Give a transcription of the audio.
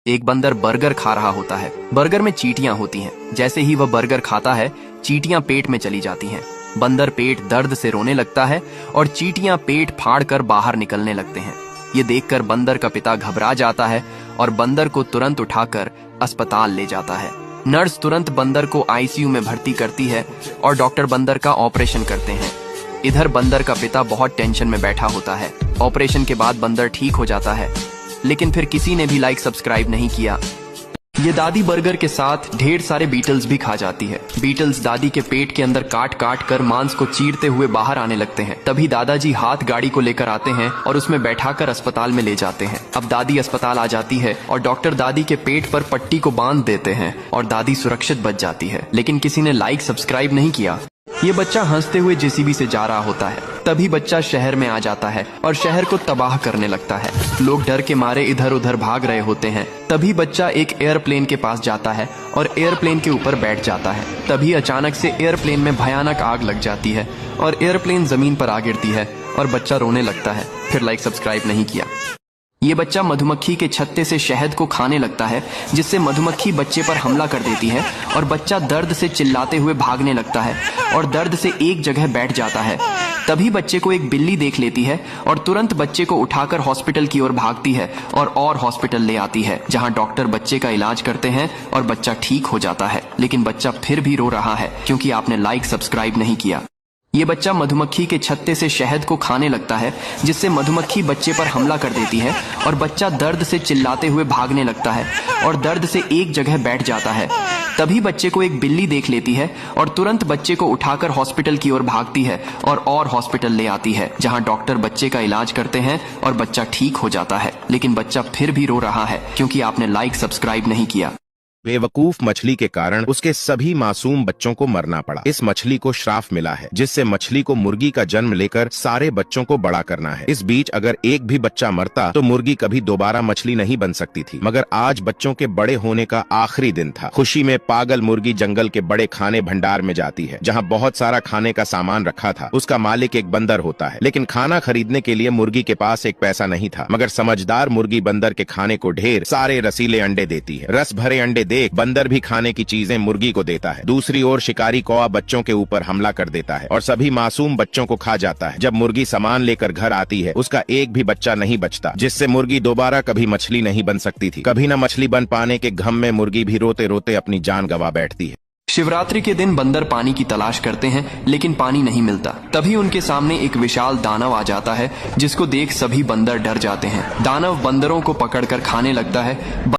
एक बंदर बर्गर खा रहा होता है। बर्गर में चींटियां होती हैं। जैसे ही वह बर्गर खाता है, चींटियां पेट में चली जाती हैं। बंदर पेट दर्द से रोने लगता है और चींटियां पेट फाड़कर बाहर निकलने लगते हैं। ये देखकर बंदर का पिता घबरा जाता है और बंदर को तुरंत उठाकर अस्पताल ले जाता है। नर्स तुरंत बंदर को आईसीयू में भर्ती करती है और डॉक्टर बंदर का ऑपरेशन करते हैं। इधर बंदर का पिता बहुत टेंशन में बैठा होता है। ऑपरेशन के बाद बंदर ठीक हो जाता है, लेकिन फिर किसी ने भी लाइक सब्सक्राइब नहीं किया। ये दादी बर्गर के साथ ढेर सारे बीटल्स भी खा जाती है। बीटल्स दादी के पेट के अंदर काट काट कर मांस को चीरते हुए बाहर आने लगते हैं। तभी दादाजी हाथ गाड़ी को लेकर आते हैं और उसमें बैठाकर अस्पताल में ले जाते हैं। अब दादी अस्पताल आ जाती है और डॉक्टर दादी के पेट पर पट्टी को बांध देते हैं और दादी सुरक्षित बच जाती है, लेकिन किसी ने लाइक सब्सक्राइब नहीं किया। ये बच्चा हंसते हुए जेसीबी से जा रहा होता है। तभी बच्चा शहर में आ जाता है और शहर को तबाह करने लगता है। लोग डर के मारे इधर उधर भाग रहे होते हैं। तभी बच्चा एक एयरप्लेन के पास जाता है और एयरप्लेन के ऊपर बैठ जाता है। तभी अचानक से एयरप्लेन में भयानक आग लग जाती है और एयरप्लेन जमीन पर आ गिरती है और बच्चा रोने लगता है। फिर लाइक सब्सक्राइब नहीं किया। ये बच्चा मधुमक्खी के छत्ते से शहद को खाने लगता है, जिससे मधुमक्खी बच्चे पर हमला कर देती है और बच्चा दर्द से चिल्लाते हुए भागने लगता है और दर्द से एक जगह बैठ जाता है। तभी बच्चे को एक बिल्ली देख लेती है और तुरंत बच्चे को उठाकर हॉस्पिटल की ओर भागती है और हॉस्पिटल ले आती है, जहां डॉक्टर बच्चे का इलाज करते हैं और बच्चा ठीक हो जाता है। लेकिन बच्चा फिर भी रो रहा है क्योंकि आपने लाइक सब्सक्राइब नहीं किया। ये बच्चा मधुमक्खी के छत्ते से शहद को खाने लगता है, जिससे मधुमक्खी बच्चे पर हमला कर देती है और बच्चा दर्द से चिल्लाते हुए भागने लगता है और दर्द से एक जगह बैठ जाता है। तभी बच्चे को एक बिल्ली देख लेती है और तुरंत बच्चे को उठाकर हॉस्पिटल की ओर भागती है और हॉस्पिटल ले आती है, जहां डॉक्टर बच्चे का इलाज करते हैं और बच्चा ठीक हो जाता है। लेकिन बच्चा फिर भी रो रहा है क्योंकि आपने लाइक सब्सक्राइब नहीं किया। बेवकूफ मछली के कारण उसके सभी मासूम बच्चों को मरना पड़ा। इस मछली को श्राप मिला है, जिससे मछली को मुर्गी का जन्म लेकर सारे बच्चों को बड़ा करना है। इस बीच अगर एक भी बच्चा मरता तो मुर्गी कभी दोबारा मछली नहीं बन सकती थी। मगर आज बच्चों के बड़े होने का आखिरी दिन था। खुशी में पागल मुर्गी जंगल के बड़े खाने भंडार में जाती है, जहाँ बहुत सारा खाने का सामान रखा था। उसका मालिक एक बंदर होता है, लेकिन खाना खरीदने के लिए मुर्गी के पास एक पैसा नहीं था। मगर समझदार मुर्गी बंदर के खाने को ढेर सारे रसीले अंडे देती है। रस भरे अंडे देख बंदर भी खाने की चीजें मुर्गी को देता है। दूसरी ओर शिकारी कौवा बच्चों के ऊपर हमला कर देता है और सभी मासूम बच्चों को खा जाता है। जब मुर्गी सामान लेकर घर आती है, उसका एक भी बच्चा नहीं बचता, जिससे मुर्गी दोबारा कभी मछली नहीं बन सकती थी। कभी न मछली बन पाने के गम में मुर्गी भी रोते रोते अपनी जान गंवा बैठती है। शिवरात्रि के दिन बंदर पानी की तलाश करते हैं, लेकिन पानी नहीं मिलता। तभी उनके सामने एक विशाल दानव आ जाता है, जिसको देख सभी बंदर डर जाते हैं। दानव बंदरों को पकड़कर खाने लगता है।